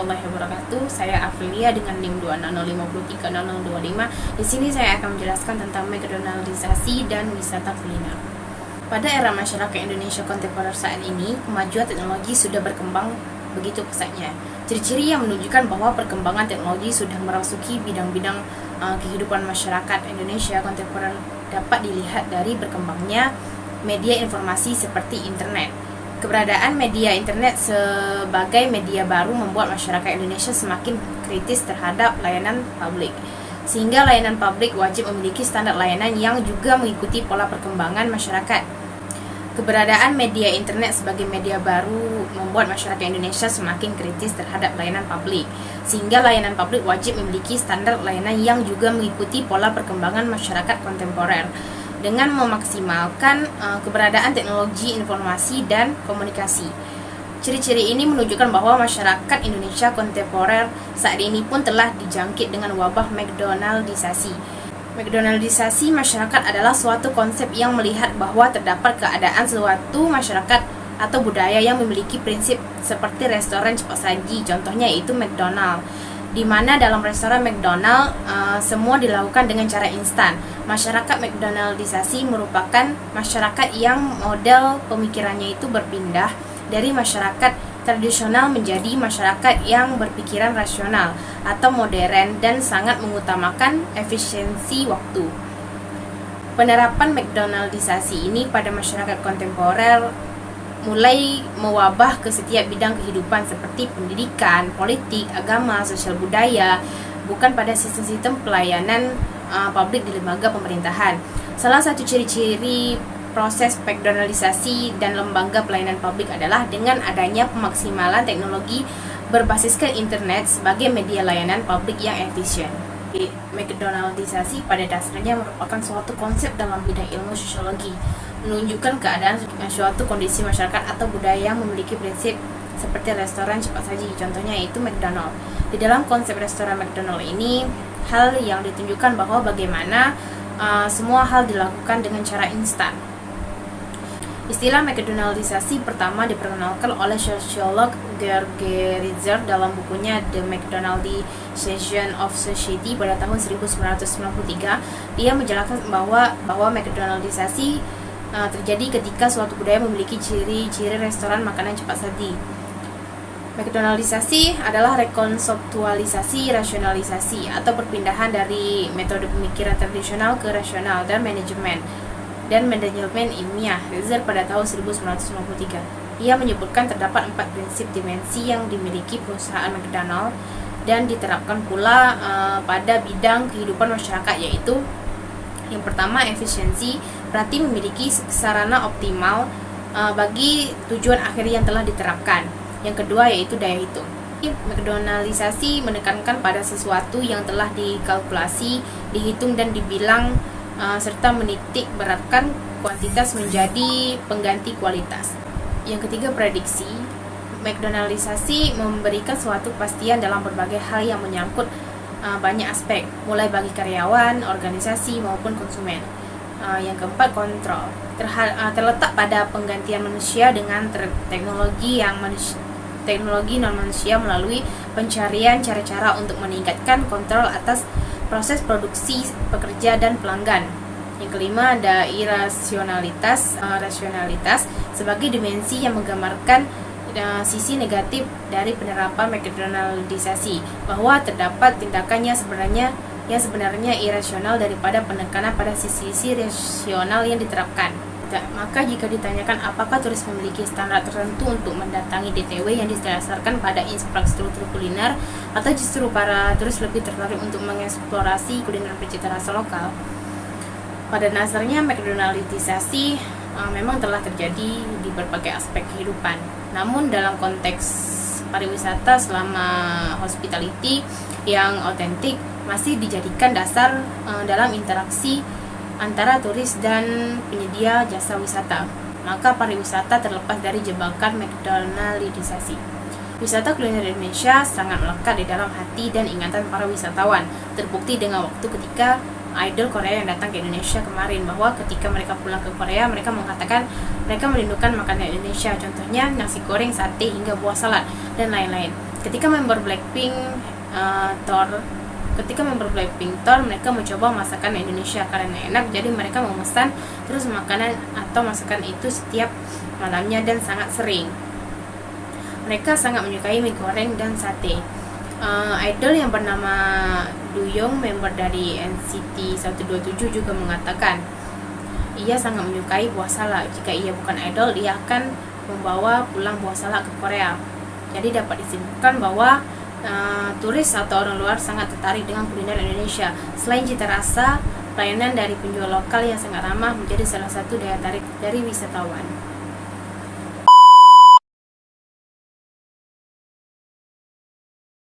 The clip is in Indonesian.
warahmatullahi wabarakatuh. Saya Aprilia dengan NIM 260530025. Di sini saya akan menjelaskan tentang McDonaldisasi dan wisata kuliner. Pada era masyarakat Indonesia kontemporer saat ini, kemajuan teknologi sudah berkembang begitu pesatnya. Ciri-ciri yang menunjukkan bahwa perkembangan teknologi sudah merasuki bidang-bidang kehidupan masyarakat Indonesia kontemporer dapat dilihat dari berkembangnya media informasi seperti internet. Keberadaan media internet sebagai media baru membuat masyarakat Indonesia semakin kritis terhadap layanan publik. Sehingga layanan publik wajib memiliki standar layanan yang juga mengikuti pola perkembangan masyarakat. Keberadaan media internet sebagai media baru membuat masyarakat Indonesia semakin kritis terhadap layanan publik. Sehingga layanan publik wajib memiliki standar layanan yang juga mengikuti pola perkembangan masyarakat kontemporer. Dengan memaksimalkan keberadaan teknologi informasi dan komunikasi. Ciri-ciri ini menunjukkan bahwa masyarakat Indonesia kontemporer saat ini pun telah dijangkit dengan wabah McDonaldisasi. McDonaldisasi masyarakat adalah suatu konsep yang melihat bahwa terdapat keadaan suatu masyarakat atau budaya yang memiliki prinsip seperti restoran cepat saji, contohnya yaitu McDonald. Di mana dalam restoran McDonald semua dilakukan dengan cara instan. Masyarakat McDonaldisasi merupakan masyarakat yang model pemikirannya itu berpindah dari masyarakat tradisional menjadi masyarakat yang berpikiran rasional atau modern dan sangat mengutamakan efisiensi waktu. Penerapan McDonaldisasi ini pada masyarakat kontemporer mulai mewabah ke setiap bidang kehidupan seperti pendidikan, politik, agama, sosial budaya, bukan pada sistem-sistem pelayanan publik di lembaga pemerintahan. Salah satu ciri-ciri proses McDonaldisasi dan lembaga pelayanan publik adalah dengan adanya pemaksimalan teknologi berbasiskan internet sebagai media layanan publik yang efisien. McDonaldisasi pada dasarnya merupakan suatu konsep dalam bidang ilmu sosiologi, menunjukkan keadaan suatu kondisi masyarakat atau budaya yang memiliki prinsip seperti restoran cepat saji, contohnya yaitu McDonald. Di dalam konsep restoran McDonald ini, hal yang ditunjukkan bahwa bagaimana semua hal dilakukan dengan cara instan. Istilah McDonaldisasi pertama diperkenalkan oleh sosiolog George Ritzer dalam bukunya The McDonaldization of Society pada tahun 1993. Dia menjelaskan bahwa McDonaldisasi terjadi ketika suatu budaya memiliki ciri-ciri restoran makanan cepat saji. McDonaldisasi adalah rekonseptualisasi rasionalisasi atau perpindahan dari metode pemikiran tradisional ke rasional dan manajemen ilmiah. Ritzer pada tahun 1993. Ia menyebutkan terdapat 4 prinsip dimensi yang dimiliki perusahaan McDonald dan diterapkan pula pada bidang kehidupan masyarakat, yaitu yang pertama efisiensi, berarti memiliki sarana optimal bagi tujuan akhir yang telah diterapkan. Yang kedua yaitu daya hitung. McDonaldisasi menekankan pada sesuatu yang telah dikalkulasi, dihitung dan dibilang serta menitik beratkan kuantitas menjadi pengganti kualitas. Yang ketiga prediksi. McDonaldisasi memberikan suatu kepastian dalam berbagai hal yang menyangkut banyak aspek, mulai bagi karyawan, organisasi maupun konsumen. Yang keempat kontrol. Terletak pada penggantian manusia dengan teknologi non manusia melalui pencarian cara-cara untuk meningkatkan kontrol atas proses produksi, pekerja dan pelanggan. Yang kelima ada irasionalitas, rasionalitas sebagai dimensi yang menggambarkan sisi negatif dari penerapan McDonaldisasi, bahwa terdapat tindakannya yang sebenarnya irasional daripada penekanan pada sisi-sisi rasional yang diterapkan. Maka jika ditanyakan apakah turis memiliki standar tertentu untuk mendatangi DTW yang didasarkan pada infrastruktur kuliner, atau justru para turis lebih tertarik untuk mengeksplorasi kuliner pencipta rasa lokal, pada dasarnya McDonaldisasi memang telah terjadi di berbagai aspek kehidupan. Namun dalam konteks pariwisata selama hospitality yang otentik masih dijadikan dasar dalam interaksi antara turis dan penyedia jasa wisata. Maka pariwisata terlepas dari jebakan McDonaldisasi. Wisata kuliner Indonesia sangat melekat di dalam hati dan ingatan para wisatawan. Terbukti dengan waktu ketika idol Korea yang datang ke Indonesia kemarin, bahwa ketika mereka pulang ke Korea, mereka mengatakan mereka merindukan makanan Indonesia, contohnya nasi goreng, sate, hingga buah salad dan lain-lain. Ketika member Blackpink Tour, mereka mencoba masakan Indonesia karena enak, jadi mereka memesan terus makanan atau masakan itu setiap malamnya dan sangat sering. Mereka sangat menyukai mie goreng dan sate. Idol yang bernama Duyong, member dari NCT 127, juga mengatakan ia sangat menyukai buah salak. Jika ia bukan idol, dia akan membawa pulang buah salak ke Korea. Jadi dapat disimpulkan bahwa turis atau orang luar sangat tertarik dengan kuliner Indonesia. Selain cita rasa, pelayanan dari penjual lokal yang sangat ramah menjadi salah satu daya tarik dari wisatawan.